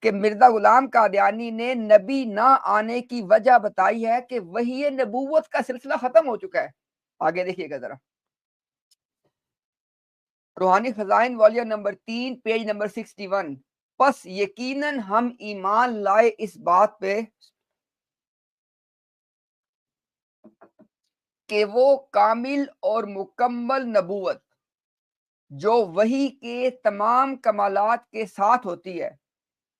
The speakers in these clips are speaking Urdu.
کہ مرزا غلام قادیانی نے نبی نہ آنے کی وجہ بتائی ہے کہ وحی نبوت کا سلسلہ ختم ہو چکا ہے. آگے دیکھیے گا ذرا، روحانی خزائن والیوم نمبر 3 پیج نمبر 61. پس یقیناً ہم ایمان لائے اس بات پہ کہ وہ کامل اور مکمل نبوت جو وحی کے تمام کمالات کے ساتھ ہوتی ہے،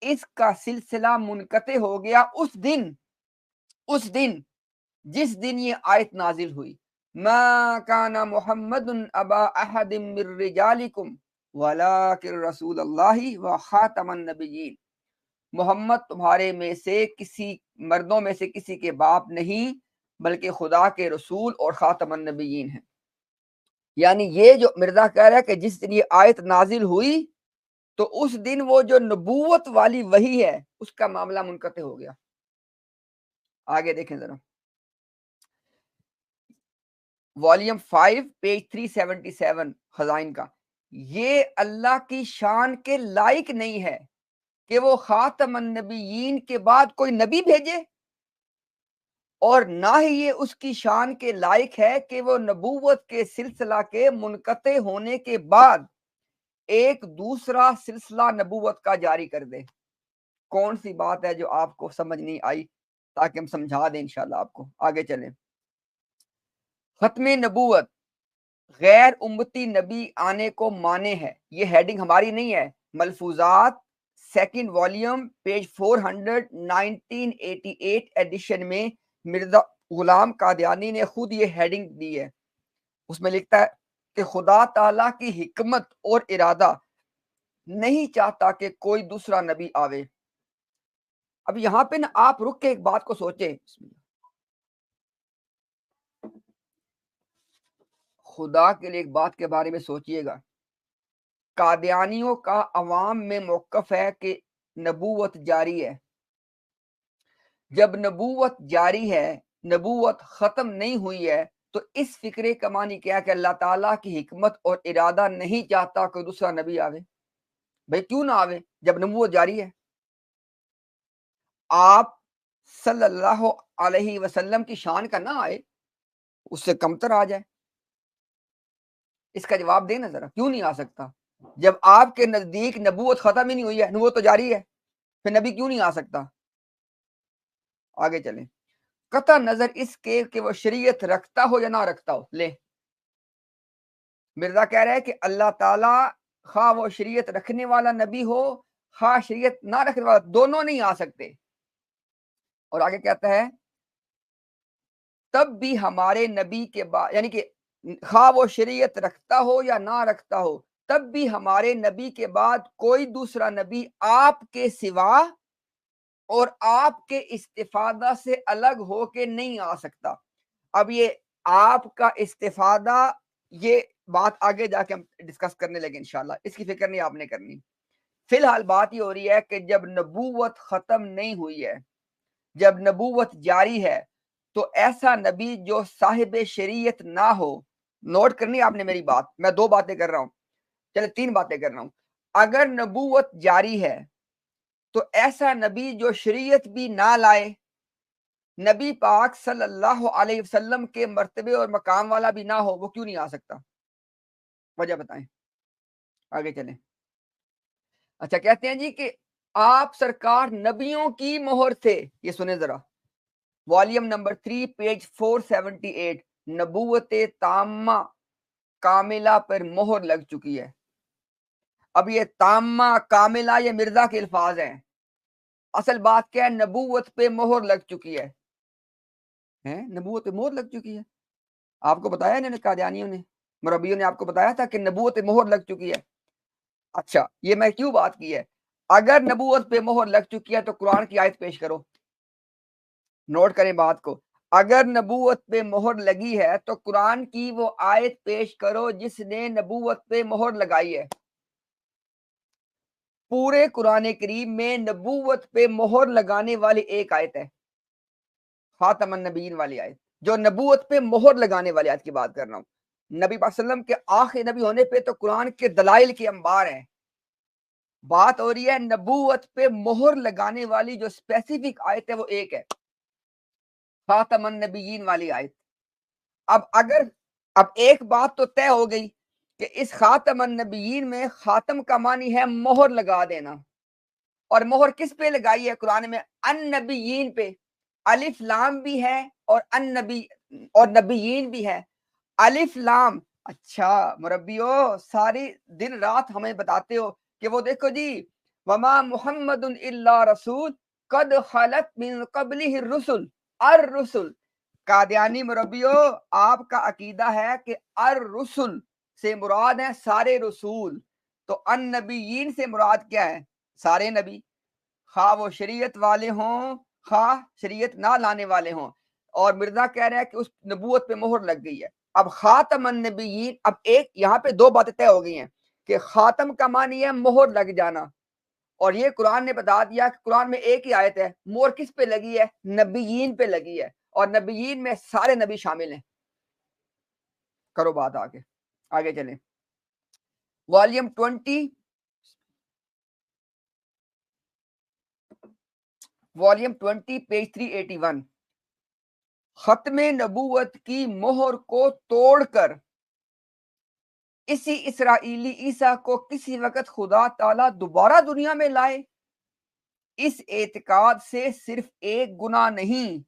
اس کا سلسلہ منقطع ہو گیا اس دن جس دن یہ آیت نازل ہوئی. ما کان محمد ابا احد من رجالکم ولکن رسول اللہ و خاتم النبیین. محمد تمہارے میں سے کسی مردوں میں سے کسی کے باپ نہیں بلکہ خدا کے رسول اور خاتم النبیین ہیں. یعنی یہ جو مرزا کہہ رہا ہے کہ جس دن یہ آیت نازل ہوئی تو اس دن وہ جو نبوت والی وحی ہے اس کا معاملہ منقطع ہو گیا. آگے دیکھیں ذرا، والیوم 5 پیج 377 خزائن کا. یہ اللہ کی شان کے لائق نہیں ہے کہ وہ خاتم النبیین کے بعد کوئی نبی بھیجے، اور نہ ہی یہ اس کی شان کے لائق ہے کہ وہ نبوت کے سلسلہ کے منقطع ہونے کے بعد ایک دوسرا سلسلہ نبوت کا جاری کر دے. کون سی بات ہے جو آپ کو سمجھ نہیں آئی تاکہ ہم سمجھا دیں انشاءاللہ آپ کو. آگے چلیں. ختم نبوت غیر امتی نبی آنے کو مانے ہے. یہ ہیڈنگ ہماری نہیں ہے، ملفوظات سیکنڈ والیوم پیج 400 1988 ایڈیشن میں مرزا غلام قادیانی نے خود یہ ہیڈنگ دی ہے. اس میں لکھتا ہے کہ خدا تعالیٰ کی حکمت اور ارادہ نہیں چاہتا کہ کوئی دوسرا نبی آوے. اب یہاں پہ نا آپ رک کے ایک بات کو سوچیں. خدا کے لیے ایک بات کے بارے میں سوچئے گا. قادیانیوں کا عوام میں موقف ہے کہ نبوت جاری ہے. جب نبوت جاری ہے، نبوت ختم نہیں ہوئی ہے، تو اس فکرے کا معنی کیا کہ اللہ تعالیٰ کی حکمت اور ارادہ نہیں چاہتا کہ دوسرا نبی آوے. بھئی کیوں نہ آوے جب نبوت جاری ہے؟ آپ صلی اللہ علیہ وسلم کی شان کا نہ آئے، اس سے کمتر آ جائے. اس کا جواب دیں نا ذرا، کیوں نہیں آ سکتا؟ جب آپ کے نزدیک نبوت ختم ہی نہیں ہوئی ہے، نبوت تو جاری ہے، پھر نبی کیوں نہیں آ سکتا؟ آگے چلیں. قطع نظر اس کے کہ وہ شریعت رکھتا ہو یا نہ رکھتا ہو. لے مرزا کہہ رہے ہیں کہ اللہ تعالیٰ خواہ وہ شریعت رکھنے والا نبی ہو خواہ شریعت نہ رکھنے والا، دونوں نہیں آ سکتے. اور آگے کہتا ہے تب بھی ہمارے نبی کے بعد، یعنی کہ خواہ وہ شریعت رکھتا ہو یا نہ رکھتا ہو، تب بھی ہمارے نبی کے بعد کوئی دوسرا نبی آپ کے سوا اور آپ کے استفادہ سے الگ ہو کے نہیں آ سکتا. اب یہ آپ کا استفادہ، یہ بات آگے جا کے ہم ڈسکس کرنے لگے انشاءاللہ، اس کی فکر نہیں آپ نے کرنی. فی الحال بات یہ ہو رہی ہے کہ جب نبوت ختم نہیں ہوئی ہے، جب نبوت جاری ہے، تو ایسا نبی جو صاحب شریعت نہ ہو. نوٹ کرنی آپ نے میری بات، میں 2 باتیں کر رہا ہوں، چلے 3 باتیں کر رہا ہوں. اگر نبوت جاری ہے تو ایسا نبی جو شریعت بھی نہ لائے، نبی پاک صلی اللہ علیہ وسلم کے مرتبے اور مقام والا بھی نہ ہو، وہ کیوں نہیں آ سکتا؟ وجہ بتائیں. آگے چلیں. اچھا کہتے ہیں جی کہ آپ سرکار نبیوں کی مہر تھے. یہ سنیں ذرا، والیوم نمبر 3 پیج 478. نبوت تامہ کاملہ پر مہر لگ چکی ہے. اب یہ تامہ کاملہ یہ مرزا کے الفاظ ہیں. اصل بات کیا ہے؟ نبوت پہ مہر لگ چکی ہے. نبوت پہ مہر لگ چکی ہے. آپ کو بتایا انہوں نے، قادیانیوں نے، مربیوں نے آپ کو بتایا تھا کہ نبوت پہ مہر لگ چکی ہے. اچھا یہ میں کیوں بات کی ہے؟ اگر نبوت پہ مہر لگ چکی ہے تو قرآن کی آیت پیش کرو. نوٹ کریں بات کو. اگر نبوت پہ مہر لگی ہے تو قرآن کی وہ آیت پیش کرو جس نے نبوت پہ مہر لگائی ہے. پورے قرآن کریم میں نبوت پہ مہر لگانے والی ایک آیت ہے، خاتم النبیین والی آیت، جو نبوت پہ مہر لگانے والی آیت کی بات کر رہا ہوں. نبی پاک صلی اللہ علیہ وسلم کے آخری نبی ہونے پہ تو قرآن کے دلائل کے انبار ہیں. بات ہو رہی ہے نبوت پہ مہر لگانے والی جو اسپیسیفک آیت ہے وہ ایک ہے، خاتم النبیین والی آیت۔ اب ایک بات تو طے ہو گئی کہ اس خاتم النبیین میں خاتم کا معنی ہے مہر لگا دینا، اور مہر کس پہ لگائی ہے قرآن میں؟ النبیین پہ، الف لام بھی ہے اور النبی اور نبیین بھی ہے، الف لام۔ اچھا مربیو، ساری دن رات ہمیں بتاتے ہو کہ وہ دیکھو جی، وما محمد الا رسول قد خلت من قبلہ الرسل، الرسل۔ قادیانی مربیو، آپ کا عقیدہ ہے کہ الرسل سے مراد ہے سارے رسول، تو النبیین سے مراد کیا ہے؟ سارے نبی، خواہ وہ شریعت والے ہوں خواہ شریعت نہ لانے والے ہوں۔ اور مرزا کہہ رہے ہیں کہ اس نبوت پہ مہر لگ گئی ہے۔ اب خاتم النبیین، اب ایک یہاں پہ دو باتیں طے ہو گئی ہیں کہ خاتم کا معنی ہے مہر لگ جانا، اور یہ قرآن نے بتا دیا کہ قرآن میں ایک ہی آیت ہے، مہر کس پہ لگی ہے؟ نبیین پہ لگی ہے، اور نبیین میں سارے نبی شامل ہیں۔ کرو بات آگے چلیں۔ والیوم 20 پیج 381، ختم نبوت کی مہر کو توڑ کر اسی اسرائیلی عیسیٰ کو کسی وقت خدا تعالیٰ دوبارہ دنیا میں لائے، اس اعتقاد سے صرف ایک گناہ نہیں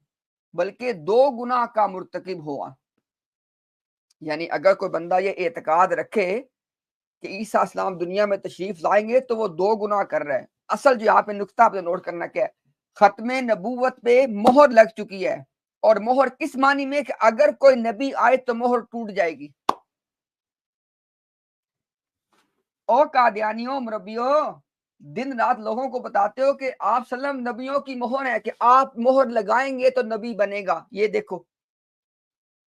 بلکہ 2 گناہ کا مرتکب ہوا۔ یعنی اگر کوئی بندہ یہ اعتقاد رکھے کہ عیسیٰ اسلام دنیا میں تشریف لائیں گے تو وہ 2 گناہ کر رہا ہے۔ اصل جو یہاں پہ نقطہ آپ نے نوٹ کرنا کیا ہے، ختم نبوت پہ مہر لگ چکی ہے، اور مہر کس معنی میں کہ اگر کوئی نبی آئے تو مہر ٹوٹ جائے گی۔ او قادیانیوں مربیوں، دن رات لوگوں کو بتاتے ہو کہ آپ سلم نبیوں کی مہر ہے کہ آپ مہر لگائیں گے تو نبی بنے گا۔ یہ دیکھو،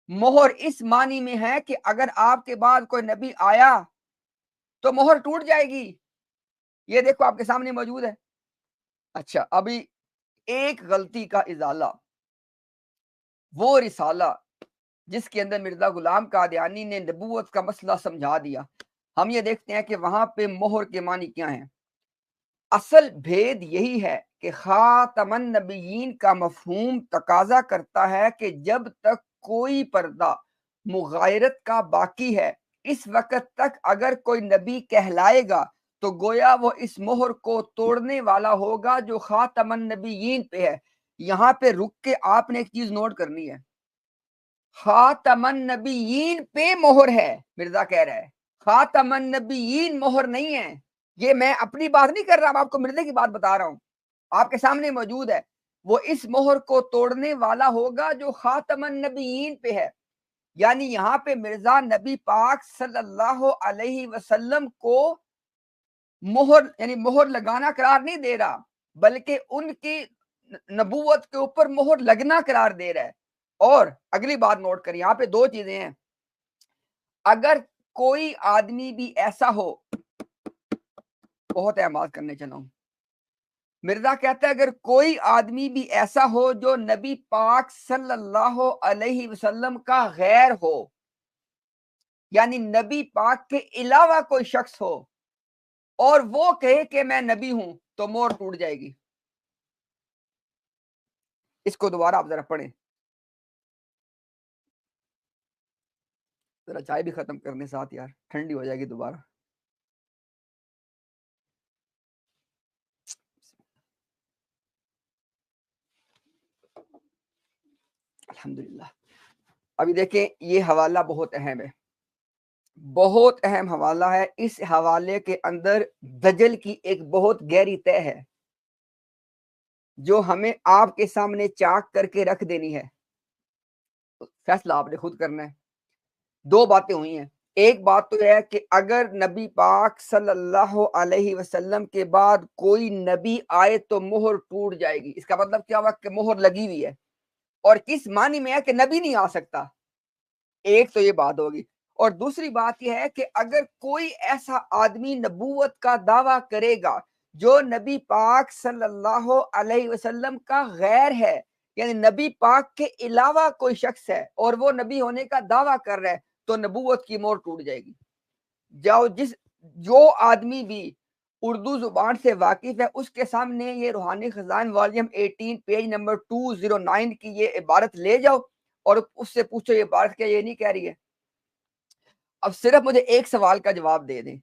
مہر اس معنی میں ہے کہ اگر آپ کے بعد کوئی نبی آیا تو مہر ٹوٹ جائے گی۔ یہ دیکھو آپ کے سامنے موجود ہے۔ اچھا، ابھی ایک غلطی کا ازالہ، وہ رسالہ جس کے اندر مرزا غلام قادیانی نے نبوت کا مسئلہ سمجھا دیا، ہم یہ دیکھتے ہیں کہ وہاں پہ مہر کے معنی کیا ہیں۔ اصل بھید یہی ہے کہ خاتم النبیین کا مفہوم تقاضا کرتا ہے کہ جب تک کوئی پردہ مغایرت کا باقی ہے، اس وقت تک اگر کوئی نبی کہلائے گا تو گویا وہ اس مہر کو توڑنے والا ہوگا جو خاتم النبیین پہ ہے۔ یہاں پہ رک کے آپ نے ایک چیز نوٹ کرنی ہے، خاتم النبیین پہ مہر ہے، مرزا کہہ رہا ہے خاتم النبیین مہر نہیں ہے۔ یہ میں اپنی بات نہیں کر رہا، میں آپ کو مرزا کی بات بتا رہا ہوں، آپ کے سامنے موجود ہے۔ وہ اس مہر کو توڑنے والا ہوگا جو خاتم النبیین پہ ہے۔ یعنی یہاں پہ مرزا نبی پاک صلی اللہ علیہ وسلم کو مہر یعنی مہر لگانا قرار نہیں دے رہا، بلکہ ان کی نبوت کے اوپر مہر لگنا قرار دے رہا ہے۔ اور اگلی بات نوٹ کریں، یہاں پہ 2 چیزیں ہیں۔ اگر کوئی آدمی بھی ایسا ہو، بہت احمد کرنے چلا ہوں، مرزا کہتا ہے اگر کوئی آدمی بھی ایسا ہو جو نبی پاک صلی اللہ علیہ وسلم کا غیر ہو، یعنی نبی پاک کے علاوہ کوئی شخص ہو، اور وہ کہے کہ میں نبی ہوں، تو مہر ٹوٹ جائے گی۔ اس کو دوبارہ آپ ذرا پڑھیں، ذرا چائے بھی ختم کرنے ساتھ یار، ٹھنڈی ہو جائے گی دوبارہ۔ الحمدللہ۔ ابھی دیکھیں، یہ حوالہ بہت اہم ہے، بہت اہم حوالہ ہے۔ اس حوالے کے اندر دجل کی ایک بہت گہری تہ ہے جو ہمیں آپ کے سامنے چاک کر کے رکھ دینی ہے، فیصلہ آپ نے خود کرنا ہے۔ 2 باتیں ہوئی ہیں، ایک بات تو ہے کہ اگر نبی پاک صلی اللہ علیہ وسلم کے بعد کوئی نبی آئے تو مہر ٹوٹ جائے گی۔ اس کا مطلب کیا ہوا کہ مہر لگی ہوئی ہے، اور کس معنی میں ہے کہ نبی نہیں آ سکتا۔ ایک تو یہ بات ہوگی، اور دوسری بات یہ ہے کہ اگر کوئی ایسا آدمی نبوت کا دعویٰ کرے گا جو نبی پاک صلی اللہ علیہ وسلم کا غیر ہے، یعنی نبی پاک کے علاوہ کوئی شخص ہے اور وہ نبی ہونے کا دعویٰ کر رہا ہے، تو نبوت کی مہر ٹوٹ جائے گی۔ جو آدمی بھی اردو زبان سے واقف ہے، اس کے سامنے یہ روحانی خزائن والیوم 18 پیج نمبر 209 کی یہ عبارت لے جاؤ اور اس سے پوچھو یہ عبارت کیا یہ نہیں کہہ رہی ہے۔ اب صرف مجھے ایک سوال کا جواب دے دیں،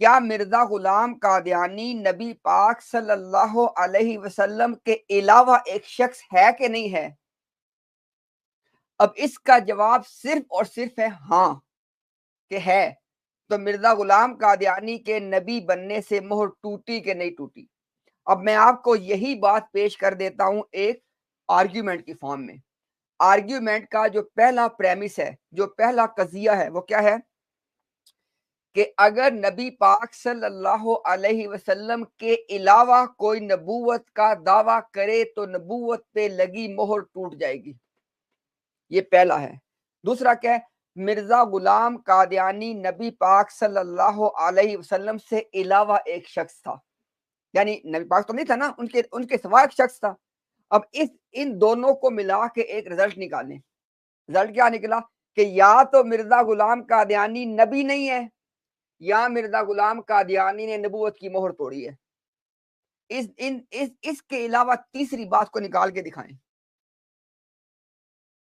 کیا مرزا غلام قادیانی نبی پاک صلی اللہ علیہ وسلم کے علاوہ ایک شخص ہے کہ نہیں ہے؟ اب اس کا جواب صرف اور صرف ہے ہاں کہ ہے، تو مرزا غلام قادیانی کے نبی بننے سے مہر ٹوٹی کہ نہیں ٹوٹی؟ اب میں آپ کو یہی بات پیش کر دیتا ہوں ایک آرگیومنٹ کی فارم میں۔ آرگیومنٹ کا جو پہلا پریمس ہے، جو پہلا قضیہ ہے، وہ کیا ہے کہ اگر نبی پاک صلی اللہ علیہ وسلم کے علاوہ کوئی نبوت کا دعویٰ کرے تو نبوت پہ لگی مہر ٹوٹ جائے گی، یہ پہلا ہے۔ دوسرا کیا ہے، مرزا غلام قادیانی نبی پاک صلی اللہ علیہ وسلم سے علاوہ ایک شخص تھا، یعنی نبی پاک تو نہیں تھا نا، ان کے سوا ایک شخص تھا۔ اب ان دونوں کو ملا کے ایک رزلٹ نکالیں۔ رزلٹ کیا نکلا کہ یا تو مرزا غلام قادیانی نبی نہیں ہے یا مرزا غلام قادیانی نے نبوت کی مہر توڑی ہے۔ اس کے علاوہ تیسری بات کو نکال کے دکھائیں۔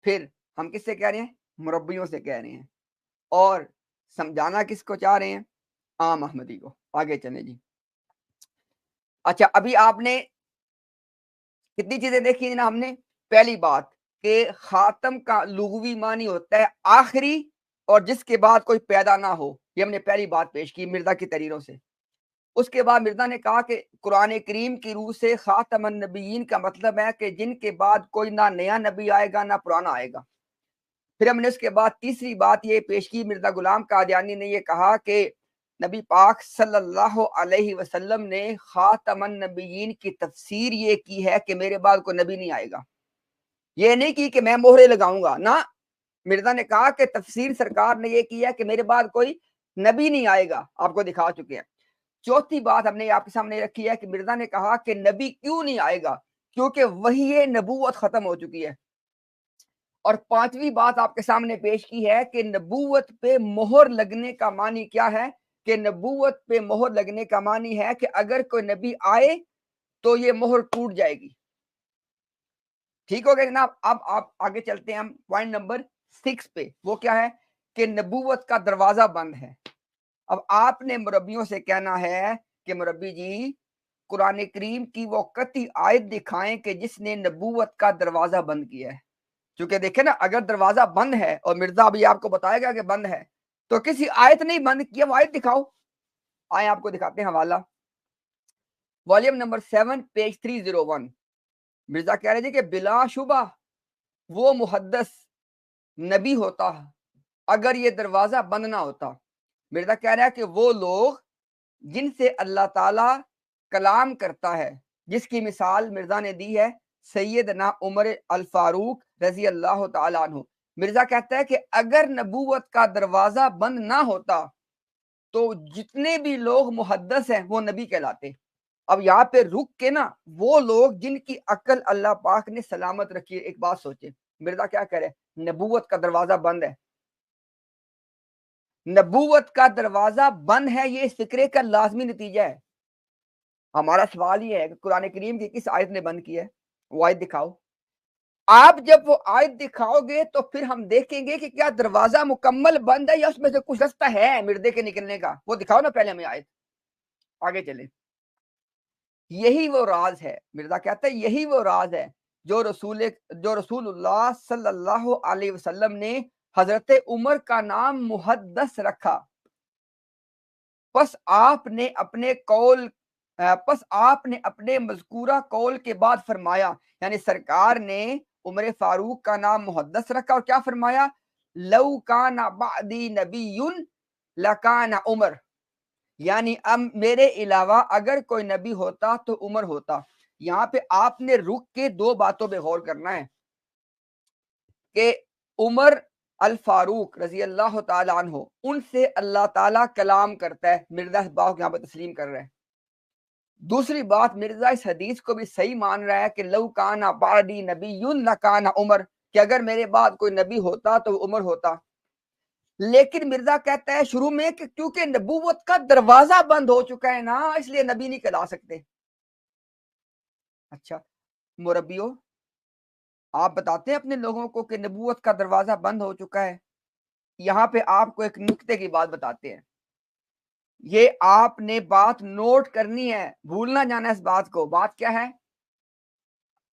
پھر ہم کس سے کہہ رہے ہیں؟ مربیوں سے کہہ رہے ہیں، اور سمجھانا کس کو چاہ رہے ہیں؟ عام احمدی کو۔ آگے چلیں جی۔ اچھا، ابھی آپ نے کتنی چیزیں دیکھی نا ہم نے؟ پہلی بات کہ خاتم کا لغوی معنی ہوتا ہے آخری اور جس کے بعد کوئی پیدا نہ ہو، یہ ہم نے پہلی بات پیش کی مرزا کی تحریروں سے۔ اس کے بعد مرزا نے کہا کہ قرآن کریم کی روح سے خاتم النبیین کا مطلب ہے کہ جن کے بعد کوئی نہ نیا نبی آئے گا نہ پرانا آئے گا۔ پھر ہم نے اس کے بعد تیسری بات یہ پیش کی، مرزا غلام قادیانی نے یہ کہا کہ نبی پاک صلی اللہ علیہ وسلم نے خاتم النبیین کی تفسیر یہ کی ہے کہ میرے بعد کوئی نبی نہیں آئے گا، یہ نہیں کی کہ میں مہرے لگاؤں گا، نہ، مرزا نے کہا کہ تفسیر سرکار نے یہ کی ہے کہ میرے بعد کوئی نبی نہیں آئے گا، آپ کو دکھا چکے ہیں۔ چوتھی بات ہم نے آپ کے سامنے رکھی ہے کہ مرزا نے کہا کہ نبی کیوں نہیں آئے گا، کیونکہ وہی نبوت ختم ہو چکی ہے۔ اور پانچویں بات آپ کے سامنے پیش کی ہے کہ نبوت پہ مہر لگنے کا معنی کیا ہے، کہ نبوت پہ مہر لگنے کا معنی ہے کہ اگر کوئی نبی آئے تو یہ مہر ٹوٹ جائے گی۔ ٹھیک ہو گیا جناب؟ اب آپ آگے چلتے ہیں ہم پوائنٹ نمبر 6 پہ، وہ کیا ہے کہ نبوت کا دروازہ بند ہے۔ اب آپ نے مربیوں سے کہنا ہے کہ مربی جی قرآن کریم کی وہ قطعی آیت دکھائیں کہ جس نے نبوت کا دروازہ بند کیا ہے، چونکہ دیکھیں نا اگر دروازہ بند ہے اور مرزا ابھی آپ کو بتائے گا کہ بند ہے تو کسی آیت نہیں بند کیا، وہ آیت دکھاؤ۔ آئیں آپ کو دکھاتے ہیں حوالہ، والیوم نمبر 7 پیج 301۔ مرزا کہہ رہے تھے کہ بلا شبہ وہ محدث نبی ہوتا اگر یہ دروازہ بند نہ ہوتا۔ مرزا کہہ رہا ہے کہ وہ لوگ جن سے اللہ تعالی کلام کرتا ہے، جس کی مثال مرزا نے دی ہے سیدنا عمر الفاروق رضی اللہ تعالیٰ عنہ۔ مرزا کہتا ہے کہ اگر نبوت کا دروازہ بند نہ ہوتا تو جتنے بھی لوگ محدث ہیں وہ نبی کہلاتے۔ اب یہاں پہ رک کے نا وہ لوگ جن کی عقل اللہ پاک نے سلامت رکھی ہے، ایک بات سوچیں، مرزا کیا کرے؟ نبوت کا دروازہ بند ہے، نبوت کا دروازہ بند ہے، یہ اس فکرے کا لازمی نتیجہ ہے۔ ہمارا سوال یہ ہے کہ قرآن کریم کی کس آیت نے بند کی ہے؟ وہ آیت دکھاؤ۔ آپ جب وہ آیت دکھاؤ گے تو پھر ہم دیکھیں گے کہ کیا دروازہ مکمل بند ہے یا اس میں سے کچھ رستہ ہے مردے کے نکلنے کا، وہ دکھاؤ نا پہلے ہمیں آیت۔ آگے چلیں۔ یہی وہ راز ہے، مرزا کہتا ہے یہی وہ راز ہے جو رسول اللہ صلی اللہ علیہ وسلم نے حضرت عمر کا نام محدث رکھا، پس آپ نے اپنے مذکورہ قول کے بعد فرمایا، یعنی سرکار نے عمر فاروق کا نام محدث رکھا اور کیا فرمایا؟ لو کان بعدی نبی لکان عمر، یعنی اب میرے علاوہ اگر کوئی نبی ہوتا تو عمر ہوتا۔ یہاں پہ آپ نے رک کے دو باتوں پہ غور کرنا ہے کہ عمر الفاروق رضی اللہ تعالیٰ عنہ، ان سے اللہ تعالیٰ کلام کرتا ہے، مرزا اس بات کو یہاں پہ تسلیم کر رہا ہے۔ دوسری بات، مرزا اس حدیث کو بھی صحیح مان رہا ہے کہ لو کان بعدی نبی لکان عمر، کہ اگر میرے بعد کوئی نبی ہوتا تو عمر ہوتا۔ لیکن مرزا کہتا ہے شروع میں کہ کیونکہ نبوت کا دروازہ بند ہو چکا ہے نا، اس لیے نبی نہیں کہلا سکتے۔ اچھا مربیو، آپ بتاتے ہیں اپنے لوگوں کو کہ نبوت کا دروازہ بند ہو چکا ہے؟ یہاں پہ آپ کو ایک نکتے کی بات بتاتے ہیں، یہ آپ نے بات نوٹ کرنی ہے، بھولنا جانا ہے اس بات کو۔ بات کیا ہے؟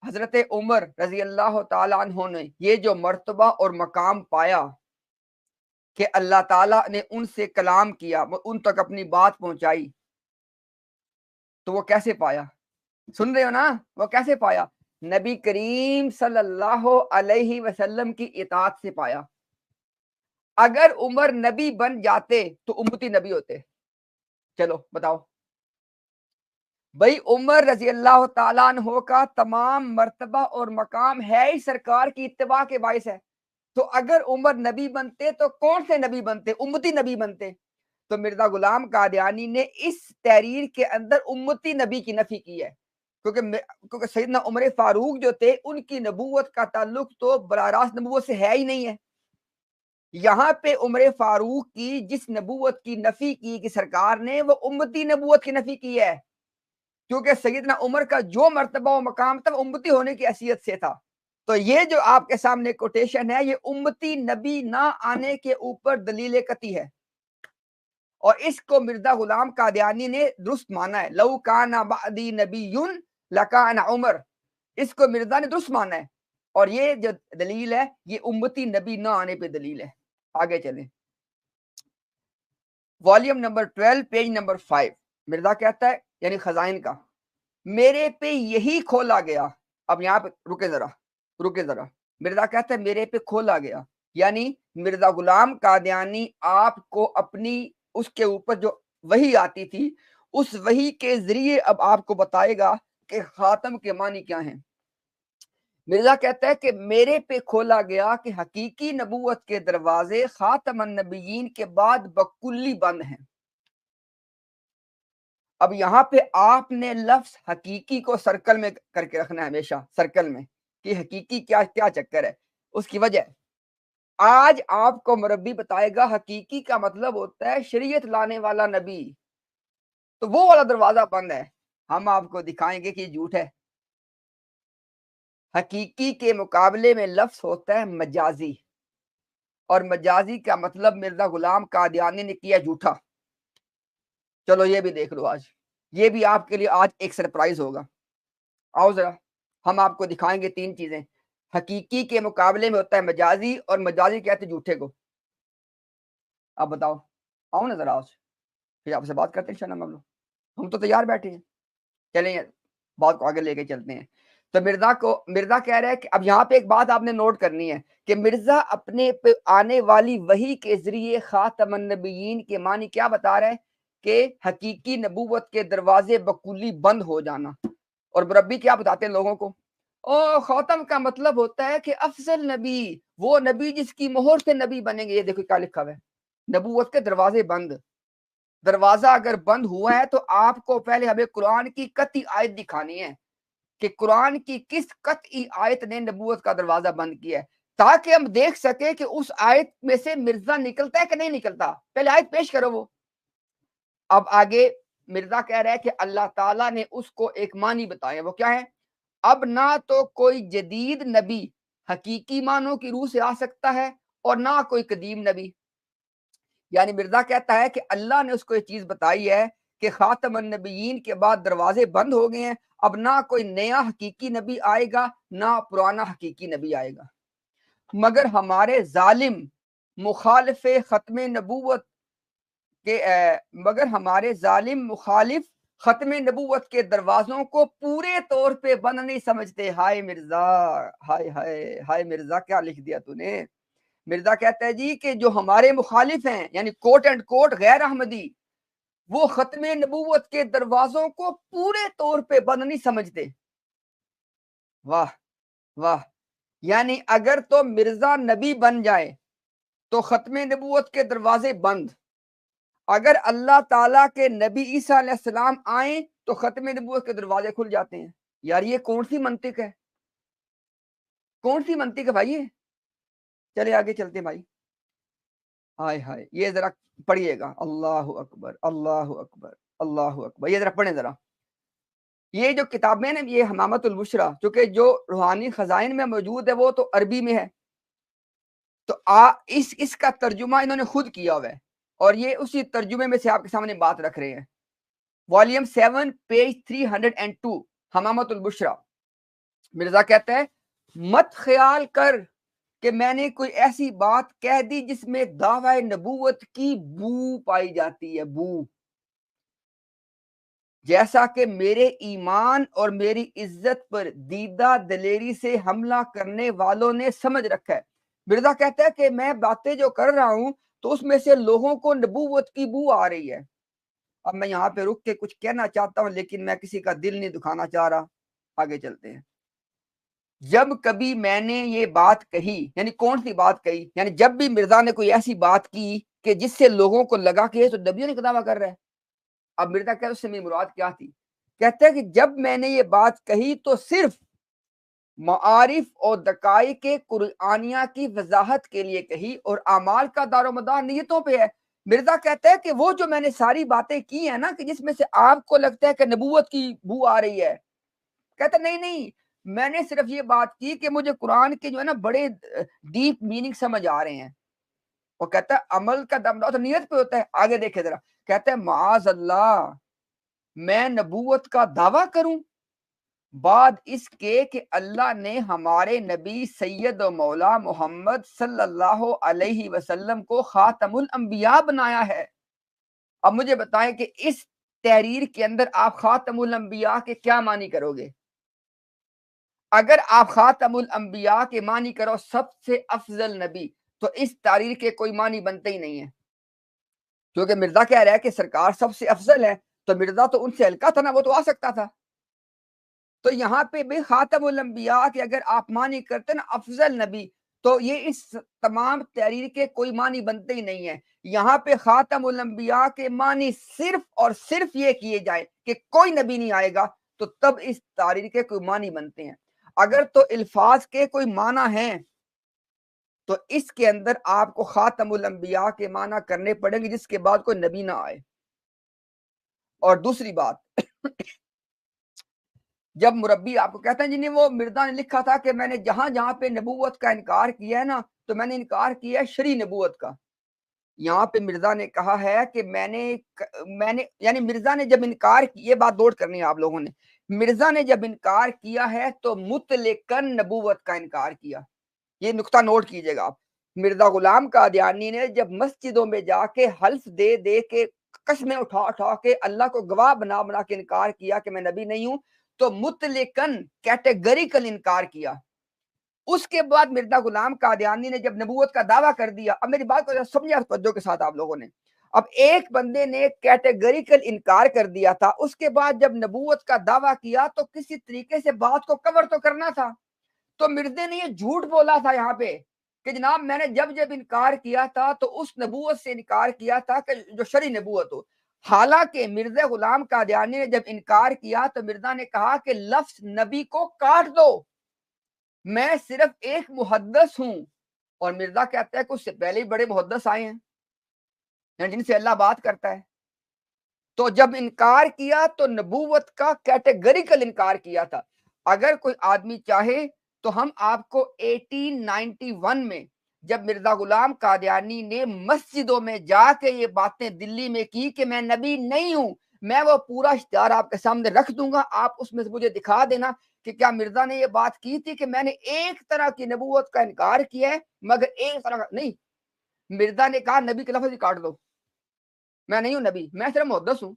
حضرت عمر رضی اللہ تعالیٰ عنہ نے یہ جو مرتبہ اور مقام پایا کہ اللہ تعالیٰ نے ان سے کلام کیا، ان تک اپنی بات پہنچائی، تو وہ کیسے پایا؟ سن رہے ہو نا؟ وہ کیسے پایا؟ نبی کریم صلی اللہ علیہ وسلم کی اطاعت سے پایا۔ اگر عمر نبی بن جاتے تو امتی نبی ہوتے۔ چلو بتاؤ بھائی، عمر رضی اللہ تعالیٰ عنہ کا تمام مرتبہ اور مقام ہے ہی سرکار کی اتباع کے باعث ہے، تو اگر عمر نبی بنتے تو کون سے نبی بنتے؟ امتی نبی بنتے۔ تو مرزا غلام قادیانی نے اس تحریر کے اندر امتی نبی کی نفی کی ہے، کیونکہ سیدنا عمر فاروق جو تھے ان کی نبوت کا تعلق تو براہ راست نبوت سے ہے ہی نہیں ہے۔ یہاں پہ عمر فاروق کی جس نبوت کی نفی کی کہ سرکار نے، وہ امتی نبوت کی نفی کی ہے، کیونکہ سیدنا عمر کا جو مرتبہ و مقام تھا امتی ہونے کی حیثیت سے تھا۔ تو یہ جو آپ کے سامنے کوٹیشن ہے، یہ امتی نبی نہ آنے کے اوپر دلیل قطعی ہے، اور اس کو مرزا غلام قادیانی نے درست مانا ہے۔ لو کان بعدی نبی لکان عمر، اس کو مرزا نے درست مانا ہے، اور یہ جو دلیل ہے یہ امتی نبی نہ آنے پہ دلیل ہے۔ آگے چلیں، volume number 12 page number 5، Mirza کہتا ہے یعنی خزائن کا، میرے پہ یہی کھولا گیا۔ اب یہاں پہ رکے ذرا، مرزا کہتا ہے میرے پہ کھولا گیا، یعنی مرزا غلام قادیانی آپ کو اپنی اس کے اوپر جو وحی آتی تھی، اس وحی کے ذریعے اب آپ کو بتائے گا کہ خاتم کے معنی کیا ہیں۔ مرزا کہتا ہے کہ میرے پہ کھولا گیا کہ حقیقی نبوت کے دروازے خاتم النبیین کے بعد بکلی بند ہیں۔ اب یہاں پہ آپ نے لفظ حقیقی کو سرکل میں کر کے رکھنا ہے، ہمیشہ سرکل میں، کہ حقیقی کیا چکر ہے۔ اس کی وجہ آج آپ کو مربی بتائے گا حقیقی کا مطلب ہوتا ہے شریعت لانے والا نبی، تو وہ والا دروازہ بند ہے۔ ہم آپ کو دکھائیں گے کہ یہ جھوٹ ہے۔ حقیقی کے مقابلے میں لفظ ہوتا ہے مجازی، اور مجازی کا مطلب مرزا غلام قادیانی نے کیا جھوٹا۔ چلو یہ بھی دیکھ لو، آج یہ بھی آپ کے لیے آج ایک سرپرائز ہوگا۔ آؤ ذرا ہم آپ کو دکھائیں گے 3 چیزیں۔ حقیقی کے مقابلے میں ہوتا ہے مجازی، اور مجازی کہتے ہیں جھوٹے کو۔ اب بتاؤ، آؤ نا ذرا آج، پھر آپ سے بات کرتے ہیں انشاءاللہ ہم تو تیار بیٹھے ہیں۔ چلیں بات کو آگے لے کے چلتے ہیں۔ تو مرزا کہہ رہا ہے کہ اب یہاں پہ ایک بات آپ نے نوٹ کرنی ہے کہ مرزا اپنے پہ آنے والی وحی کے ذریعے خاتم النبیین کے معنی کیا بتا رہا ہے کہ حقیقی نبوت کے دروازے بکلی بند ہو جانا۔ اور مربی کیا بتاتے ہیں لوگوں کو؟ خاتم کا مطلب ہوتا ہے کہ افضل نبی، وہ نبی جس کی مہر سے نبی بنیں گے۔ یہ دیکھو کیا لکھا ہوا ہے، نبوت کے دروازے بند۔ دروازہ اگر بند ہوا ہے تو آپ کو پہلے ہمیں قرآن کی قطعی آیت دکھانی ہے کہ قرآن کی کس قطعی آیت نے نبوت کا دروازہ بند کیا ہے، تاکہ ہم دیکھ سکیں کہ اس آیت میں سے مرزا نکلتا ہے کہ نہیں نکلتا۔ پہلے آیت پیش کرو وہ۔ اب آگے مرزا کہہ رہا ہے کہ اللہ تعالیٰ نے اس کو ایک معنی بتایا، وہ کیا ہے؟ اب نہ تو کوئی جدید نبی حقیقی معنوں کی روح سے آ سکتا ہے، اور نہ کوئی قدیم نبی۔ یعنی مرزا کہتا ہے کہ اللہ نے اس کو یہ چیز بتائی ہے کہ خاتم النبیین کے بعد دروازے بند ہو گئے ہیں، اب نہ کوئی نیا حقیقی نبی آئے گا، نہ پرانا حقیقی نبی آئے گا، مگر ہمارے ظالم مخالف ختم نبوت ختم نبوت کے دروازوں کو پورے طور پہ بند نہیں سمجھتے۔ ہائے مرزا، ہائے ہائے ہائے مرزا، کیا لکھ دیا تو نے۔ مرزا کہتا ہے جی کہ جو ہمارے مخالف ہیں، یعنی کوٹ اینڈ کوٹ غیر احمدی، وہ ختم نبوت کے دروازوں کو پورے طور پہ بند نہیں سمجھتے۔ واہ واہ، یعنی اگر تو مرزا نبی بن جائے تو ختم نبوت کے دروازے بند، اگر اللہ تعالیٰ کے نبی عیسیٰ علیہ السلام آئیں تو ختم نبوت کے دروازے کھل جاتے ہیں۔ یار یہ کون سی منطق ہے، کون سی منطق ہے بھائی؟ چلے آگے چلتے ہیں بھائی۔ ہائے ہائے، یہ ذرا پڑھیے گا، اللہ اکبر اللہ اکبر اللہ اکبر، یہ ذرا پڑھیں ذرا. یہ جو کتابیں نا، یہ حمامت البشرا، چونکہ جو روحانی خزائن میں موجود ہے وہ تو عربی میں ہے، تو اس کا ترجمہ انہوں نے خود کیا ہوا ہے، اور یہ اسی ترجمے میں سے آپ کے سامنے بات رکھ رہے ہیں. Volume 7 page 302 حمامت البشرا. مرزا کہتا ہے مت خیال کر کہ میں نے کوئی ایسی بات کہہ دی جس میں دعوی نبوت کی بو پائی جاتی ہے، بو، جیسا کہ میرے ایمان اور میری عزت پر دیدہ دلیری سے حملہ کرنے والوں نے سمجھ رکھا ہے. مرزا کہتا ہے کہ میں باتیں جو کر رہا ہوں تو اس میں سے لوگوں کو نبوت کی بو آ رہی ہے. اب میں یہاں پہ رک کے کچھ کہنا چاہتا ہوں، لیکن میں کسی کا دل نہیں دکھانا چاہ رہا. آگے چلتے ہیں. جب کبھی میں نے یہ بات کہی، یعنی کون سی بات کہی؟ یعنی جب بھی مرزا نے کوئی ایسی بات کی کہ جس سے لوگوں کو لگا کہ یہ تو نبیوں نے دعویٰ کر رہا ہے. اب مرزا کہتا ہے اس سے میری مراد کیا تھی؟ کہتا ہے کہ جب میں نے یہ بات کہی تو صرف معارف اور دقائق قرآنیہ کی وضاحت کے لیے کہی، اور اعمال کا دار و مدار نیتوں پہ ہے. مرزا کہتا ہے کہ وہ جو میں نے ساری باتیں کی ہیں نا، کہ جس میں سے آپ کو لگتا ہے کہ نبوت کی بو آ رہی ہے، کہتا نہیں، میں نے صرف یہ بات کی کہ مجھے قرآن کے جو ہے نا بڑے ڈیپ میننگ سمجھ آ رہے ہیں. وہ کہتا ہے عمل کا دم تو نیت پہ ہوتا ہے. آگے دیکھے ذرا، کہتا ہے معاذ اللہ، میں نبوت کا دعویٰ کروں بعد اس کے کہ اللہ نے ہمارے نبی سید و مولا محمد صلی اللہ علیہ وسلم کو خاتم الانبیاء بنایا ہے. اب مجھے بتائیں کہ اس تحریر کے اندر آپ خاتم الانبیاء کے کیا معنی کرو گے؟ اگر آپ خاتم الانبیاء کے معنی کرو سب سے افضل نبی، تو اس تحریر کے کوئی معنی بنتے ہی نہیں ہے، کیونکہ مرزا کہہ رہا ہے کہ سرکار سب سے افضل ہے، تو مرزا تو ان سے ہلکا تھا نا، وہ تو آ سکتا تھا. تو یہاں پہ بھی خاتم الانبیاء کے اگر آپ معنی کرتے نا افضل نبی، تو یہ اس تمام تحریر کے کوئی معنی بنتے ہی نہیں ہے. یہاں پہ خاتم الانبیاء کے معنی صرف اور صرف یہ کیے جائیں کہ کوئی نبی نہیں آئے گا، تو تب اس تحریر کے کوئی معنی بنتے ہیں. اگر تو الفاظ کے کوئی معنی ہیں تو اس کے اندر آپ کو خاتم الانبیاء کے معنی کرنے پڑیں گے جس کے بعد کوئی نبی نہ آئے. اور دوسری بات، جب مربی آپ کو کہتا ہے جنہیں وہ مرزا نے لکھا تھا کہ میں نے جہاں جہاں پہ نبوت کا انکار کیا ہے نا، تو میں نے انکار کیا ہے شرعی نبوت کا. یہاں پہ مرزا نے کہا ہے کہ میں نے یعنی مرزا نے جب انکار کی، یہ بات نوٹ کرنی ہے آپ لوگوں نے، مرزا نے جب انکار کیا ہے تو مطلقاً نبوت کا انکار کیا. یہ نقطہ نوٹ کیجئے گا آپ. مرزا غلام قادیانی نے جب مسجدوں میں جا کے حلف دے دے کے قسمیں اٹھا اٹھا کے اللہ کو گواہ بنا بنا کے انکار کیا کہ میں نبی نہیں ہوں، تو مطلقاً کیٹیگریکل انکار کیا. اس کے بعد مرزا غلام قادیانی نے جب نبوت کا دعویٰ کر دیا، اب میری بات کو سمجھا توجہ کے ساتھ آپ لوگوں نے، اب ایک بندے نے کیٹیگریکل انکار کر دیا تھا، اس کے بعد جب نبوت کا دعویٰ کیا تو کسی طریقے سے بات کو کور تو کرنا تھا. تو مرزے نے یہ جھوٹ بولا تھا یہاں پہ کہ جناب میں نے جب جب انکار کیا تھا تو اس نبوت سے انکار کیا تھا کہ جو شرعی نبوت ہو. حالانکہ مرزا غلام قادیانی نے جب انکار کیا تو مرزا نے کہا کہ لفظ نبی کو کاٹ دو، میں صرف ایک محدث ہوں. اور مرزا کہتا ہے کہ اس سے پہلے ہی بڑے محدث آئے ہیں، یعنی جن سے اللہ بات کرتا ہے. تو جب انکار کیا تو نبوت کا کیٹیگریکل انکار کیا تھا. اگر کوئی آدمی چاہے تو ہم آپ کو 1891 میں جب مرزا غلام قادیانی نے مسجدوں میں جا کے یہ باتیں دلی میں کی کہ میں نبی نہیں ہوں، میں وہ پورا اشتہار آپ کے سامنے رکھ دوں گا، آپ اس میں سے مجھے دکھا دینا کہ کیا مرزا نے یہ بات کی تھی کہ میں نے ایک طرح کی نبوت کا انکار کیا ہے مگر ایک طرح کا نہیں. مرزا نے کہا نبی کے لفظ ہی کاٹ دو، میں نہیں ہوں نبی، میں صرف محدث ہوں.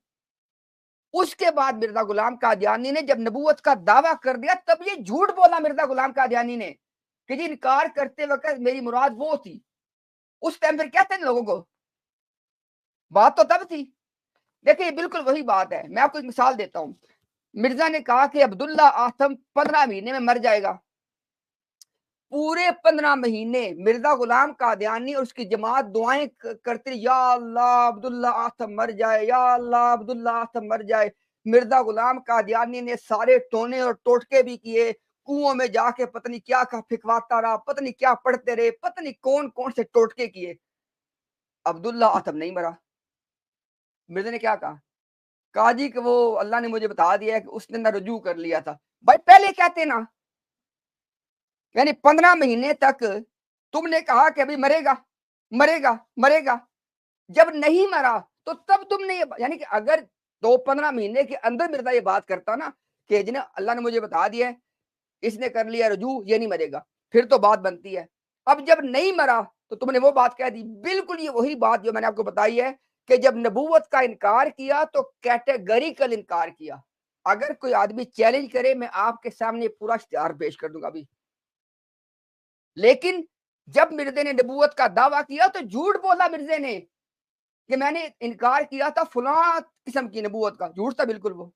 اس کے بعد مرزا غلام قادیانی نے جب نبوت کا دعویٰ کر دیا تب یہ جھوٹ بولا مرزا غلام قادیانی نے کہ جی انکار کرتے وقت میری مراد وہ تھی. اس ٹائم پھر کہتے ہیں لوگوں کو، بات تو تب تھی. دیکھیں بالکل وہی بات ہے. میں آپ کو ایک مثال دیتا ہوں. مرزا نے کہا کہ عبداللہ آثم 15 مہینے میں مر جائے گا. پورے 15 مہینے مرزا غلام قادیانی اور اس کی جماعت دعائیں کرتے، یا اللہ عبداللہ آثم مر جائے، یا اللہ عبداللہ آثم مر جائے. مرزا غلام قادیانی نے سارے ٹونے اور ٹوٹکے بھی کیے، کنووں میں جا کے پتہ نہیں کیا پھکواتا رہا، پتہ نہیں کیا پڑھتے رہے، پتہ نہیں کون کون سے ٹوٹکے کیے. عبداللہ آتم نہیں مرا. مرزا نے کیا کہا جی کہ وہ اللہ نے مجھے بتا دیا ہے کہ اس نے نہ رجوع کر لیا تھا. بھائی پہلے کہتے نا, یعنی 15 مہینے تک تم نے کہا کہ ابھی مرے گا مرے گا مرے گا, جب نہیں مرا تو تب تم نے, یعنی کہ اگر 15 مہینے کے اندر مرزا یہ بات کرتا نا کہ جنہیں اللہ نے مجھے بتا دیا ہے اس نے کر لیا رجوع, یہ نہیں مرے گا, پھر تو بات بنتی ہے. اب جب نہیں مرا تو تم نے وہ بات کہہ دی. بالکل یہ وہی بات جو میں نے آپ کو بتائی ہے کہ جب نبوت کا انکار کیا تو کیٹیگریکل انکار کیا. اگر کوئی آدمی چیلنج کرے میں آپ کے سامنے پورا اشتہار پیش کر دوں گا ابھی. لیکن جب مرزے نے نبوت کا دعویٰ کیا تو جھوٹ بولا مرزے نے کہ میں نے انکار کیا تھا فلاں قسم کی نبوت کا, جھوٹ تھا بالکل وہ.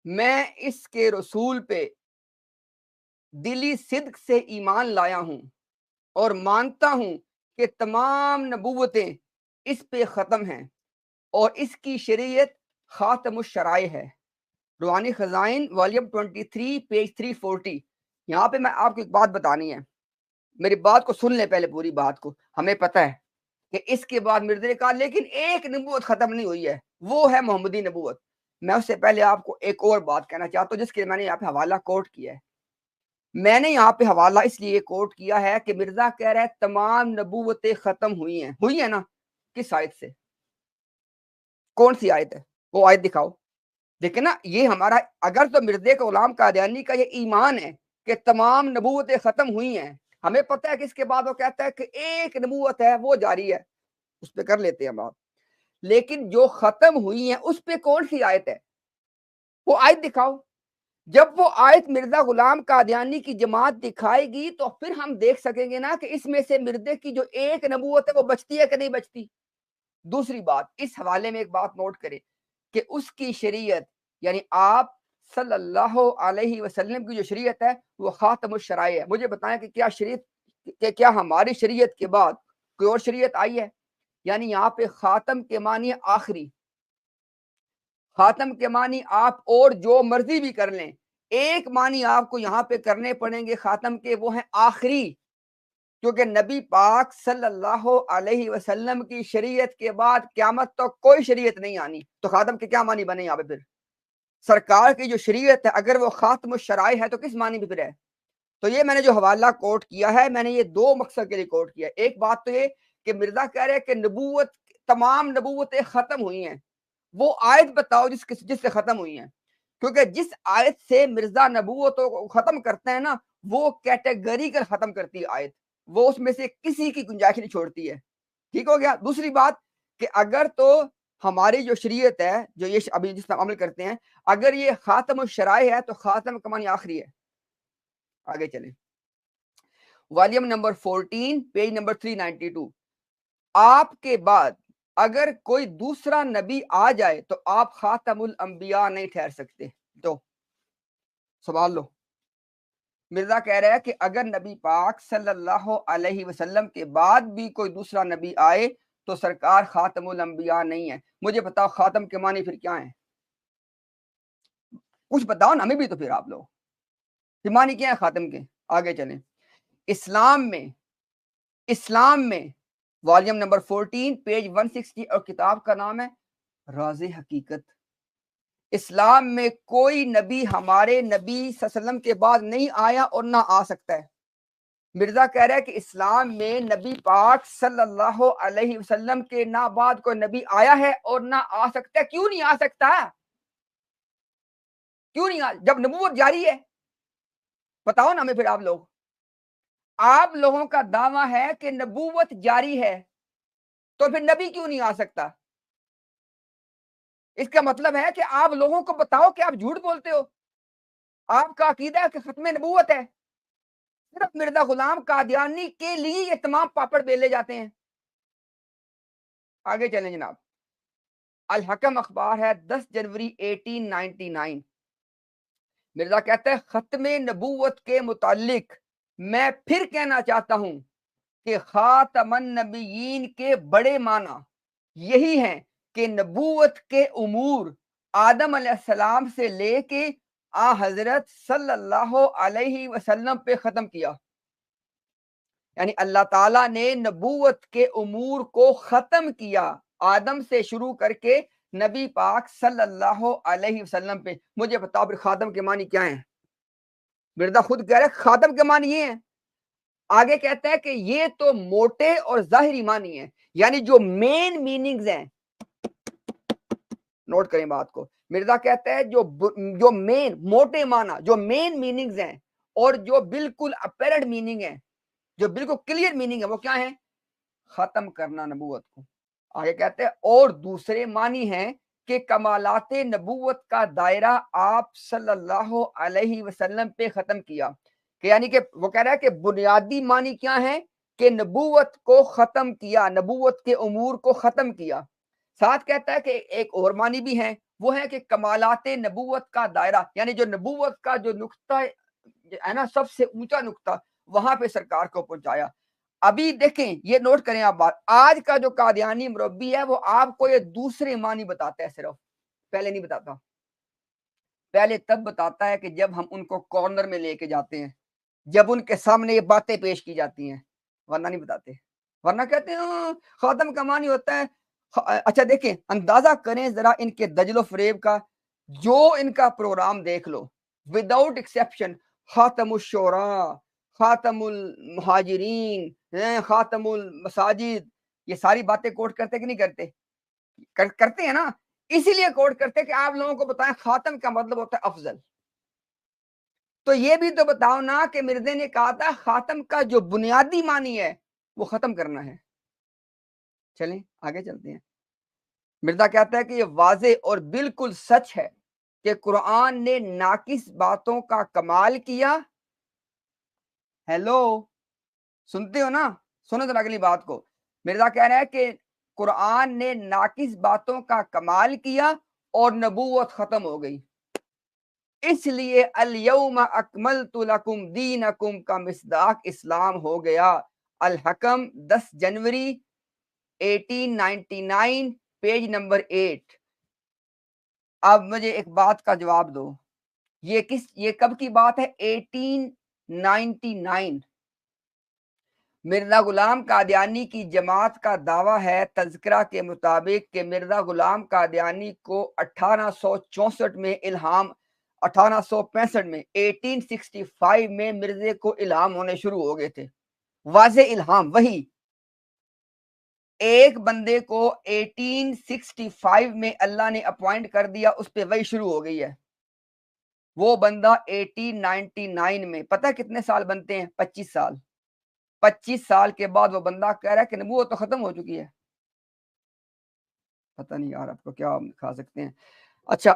میں اس کے رسول پہ دلی صدق سے ایمان لایا ہوں اور مانتا ہوں کہ تمام نبوتیں اس پہ ختم ہیں اور اس کی شریعت خاتم الشرائع ہے. روحانی خزائن والیوم 23 پیج 340. یہاں پہ میں آپ کو ایک بات بتانی ہے, میری بات کو سن لیں پہلے پوری بات کو. ہمیں پتہ ہے کہ اس کے بعد مرزا نے کہا لیکن ایک نبوت ختم نہیں ہوئی ہے, وہ ہے محمدی نبوت. میں اس سے پہلے آپ کو ایک اور بات کہنا چاہتا ہوں جس کے میں نے یہاں پہ حوالہ کوٹ کیا ہے. میں نے یہاں پہ حوالہ اس لیے کوٹ کیا ہے کہ مرزا کہہ رہا ہے تمام نبوتیں ختم ہوئی ہیں نا. کس آیت سے, کون سی آیت ہے, وہ آیت دکھاؤ. دیکھیں نا یہ ہمارا, اگر تو مرزا کا غلام قادیانی کا یہ ایمان ہے کہ تمام نبوتیں ختم ہوئی ہیں, ہمیں پتہ ہے کہ اس کے بعد وہ کہتا ہے کہ ایک نبوت ہے وہ جاری ہے, اس پہ کر لیتے ہیں بات. لیکن جو ختم ہوئی ہیں اس پہ کون سی آیت ہے, وہ آیت دکھاؤ. جب وہ آیت مرزا غلام قادیانی کی جماعت دکھائے گی تو پھر ہم دیکھ سکیں گے نا کہ اس میں سے مرزا کی جو ایک نبوت ہے وہ بچتی ہے کہ نہیں بچتی. دوسری بات, اس حوالے میں ایک بات نوٹ کریں کہ اس کی شریعت یعنی آپ صلی اللہ علیہ وسلم کی جو شریعت ہے وہ خاتم الشرائع ہے. مجھے بتائیں کہ کیا شریعت کہ کیا ہماری شریعت کے بعد کوئی اور شریعت آئی ہے؟ یعنی یہاں پہ خاتم کے معنی آخری, خاتم کے معنی آپ اور جو مرضی بھی کر لیں, ایک معنی آپ کو یہاں پہ کرنے پڑیں گے خاتم کے, وہ ہیں آخری. کیونکہ نبی پاک صلی اللہ علیہ وسلم کی شریعت کے بعد قیامت تک کوئی شریعت نہیں آنی. تو خاتم کے کیا معنی بنے یہاں پہ؟ پھر سرکار کی جو شریعت ہے اگر وہ خاتم الشرائع ہے تو کس معنی پہ پھر ہے؟ تو یہ میں نے جو حوالہ کوٹ کیا ہے میں نے یہ دو مقصد کے لیے کوٹ کیا ہے. ایک بات تو یہ کہ مرزا کہہ رہے ہیں کہ نبوت تمام نبوتیں ختم ہوئی ہیں, وہ آیت بتاؤ جس سے ختم ہوئی ہیں. کیونکہ جس آیت سے مرزا نبوتوں کو ختم کرتے ہیں نا وہ کیٹیگریکل ختم کرتی ہے آیت, وہ اس میں سے کسی کی گنجائش نہیں چھوڑتی ہے. ٹھیک ہو گیا. دوسری بات کہ اگر تو ہماری جو شریعت ہے جو یہ ابھی جس پر عمل کرتے ہیں اگر یہ خاتم الشرائع ہے تو خاتم کا معنی آخری ہے. آگے چلیں, والیوم نمبر 14 پیج نمبر 392. آپ کے بعد اگر کوئی دوسرا نبی آ جائے تو آپ خاتم الانبیاء نہیں ٹھہر سکتے. تو سوال لو, مرزا کہہ رہا ہے کہ اگر نبی پاک صلی اللہ علیہ وسلم کے بعد بھی کوئی دوسرا نبی آئے تو سرکار خاتم الانبیاء نہیں ہے. مجھے بتاؤ خاتم کے معنی پھر کیا ہیں, کچھ بتاؤ نا ہمیں بھی. تو پھر آپ لوگ معنی کیا ہے خاتم کے؟ آگے چلیں. اسلام میں والیوم نمبر 14 پیج 160 اور کتاب کا نام ہے راز حقیقت. اسلام میں کوئی نبی ہمارے نبی صلی اللہ علیہ وسلم کے بعد نہیں آیا اور نہ آ سکتا ہے. مرزا کہہ رہا ہے کہ اسلام میں نبی پاک صلی اللہ علیہ وسلم کے نہ بعد کوئی نبی آیا ہے اور نہ آ سکتا ہے. کیوں نہیں آ سکتا؟ کیوں نہیں جب نبوت جاری ہے؟ بتاؤ نا ہمیں پھر. آپ لوگوں کا دعویٰ ہے کہ نبوت جاری ہے تو پھر نبی کیوں نہیں آ سکتا؟ اس کا مطلب ہے کہ آپ لوگوں کو بتاؤ کہ آپ جھوٹ بولتے ہو. آپ کا عقیدہ ہے کہ ختم نبوت ہے, صرف مرزا غلام قادیانی کے لیے یہ تمام پاپڑ بیلے جاتے ہیں. آگے چلیں جناب. الحکم اخبار ہے 10 جنوری 1899. مرزا کہتا ہے ختم نبوت کے متعلق میں پھر کہنا چاہتا ہوں کہ خاتم النبیین کے بڑے معنی یہی ہیں کہ نبوت کے امور آدم علیہ السلام سے لے کے حضرت صلی اللہ علیہ وسلم پہ ختم کیا. یعنی اللہ تعالیٰ نے نبوت کے امور کو ختم کیا آدم سے شروع کر کے نبی پاک صلی اللہ علیہ وسلم پہ. مجھے بتاؤ پھر خاتم کے معنی کیا ہیں؟ مرزا خود کہہ رہے خاتم کے معنی یہ ہیں. آگے کہتا ہے کہ یہ تو موٹے اور ظاہری معنی ہیں، یعنی جو مین میننگز ہیں. نوٹ کریں بات کو. مرزا کہتا ہے جو مین موٹے معنی جو مین میننگز ہیں اور جو بالکل اپیرنٹ میننگ ہیں، جو بالکل کلیئر میننگ ہے، وہ کیا ہیں؟ ختم کرنا نبوت کو. آگے کہتے ہیں اور دوسرے معنی ہیں کہ کمالات نبوت کا دائرہ آپ صلی اللہ علیہ وسلم پہ ختم کیا. کہ یعنی کہ وہ کہہ رہا ہے کہ بنیادی معنی کیا ہے کہ نبوت کو ختم کیا، نبوت کے امور کو ختم کیا. ساتھ کہتا ہے کہ ایک اور معنی بھی ہے، وہ ہے کہ کمالات نبوت کا دائرہ، یعنی جو نبوت کا جو نقطہ ہے نا، سب سے اونچا نقطہ، وہاں پہ سرکار کو پہنچایا. ابھی دیکھیں یہ نوٹ کریں آپ بات، آج کا جو قادیانی مربی ہے وہ آپ کو یہ دوسرے معنی بتاتا ہے، صرف پہلے نہیں بتاتا. پہلے تب بتاتا ہے کہ جب ہم ان کو کارنر میں لے کے جاتے ہیں، جب ان کے سامنے یہ باتیں پیش کی جاتی ہیں، ورنہ نہیں بتاتے. ورنہ کہتے ہیں خاتم کا معنی ہوتا ہے. اچھا دیکھیں، اندازہ کریں ذرا ان کے دجل و فریب کا. جو ان کا پروگرام دیکھ لو وداؤٹ ایکسیپشن، خاتم الشعراء، خاتم المہاجرین، خاتم المساجد، یہ ساری باتیں کوٹ کرتے کہ نہیں کرتے؟ کرتے ہیں نا. اسی لیے کوٹ کرتے کہ آپ لوگوں کو بتائیں خاتم کا مطلب ہوتا ہے افضل. تو یہ بھی تو بتاؤ نا کہ مرزا نے کہا تھا خاتم کا جو بنیادی معنی ہے وہ ختم کرنا ہے. چلیں آگے چلتے ہیں. مرزا کہتا ہے کہ یہ واضح اور بالکل سچ ہے کہ قرآن نے ناقص باتوں کا کمال کیا. ہیلو، سنتے ہو نا؟ سنو ذرا اگلی بات کو. مرزا کہہ رہا ہے کہ قرآن نے ناقص باتوں کا کمال کیا اور نبوت ختم ہو گئی. اس لیے الیوم اکملت لکم دینکم کا مصداق اسلام ہو گیا. الحکم 10 جنوری 1899 پیج نمبر 8. اب مجھے ایک بات کا جواب دو، یہ کب کی بات ہے؟ 1899. مرزا غلام قادیانی کی جماعت کا دعویٰ ہے تذکرہ کے مطابق کہ مرزا غلام قادیانی کو 1864 میں الہام، 1865 میں 1865 میں مرزے کو الہام ہونے شروع ہو گئے تھے. واضح الہام وہی ایک بندے کو 1865 میں اللہ نے اپوائنٹ کر دیا، اس پہ وہی شروع ہو گئی ہے. وہ بندہ 1899 میں، پتہ کتنے سال بنتے ہیں؟ 25 سال. 25 سال کے بعد وہ بندہ کہہ رہا ہے کہ نبوت تو ختم ہو چکی ہے. پتہ نہیں یار آپ کو کیا کھا سکتے ہیں. اچھا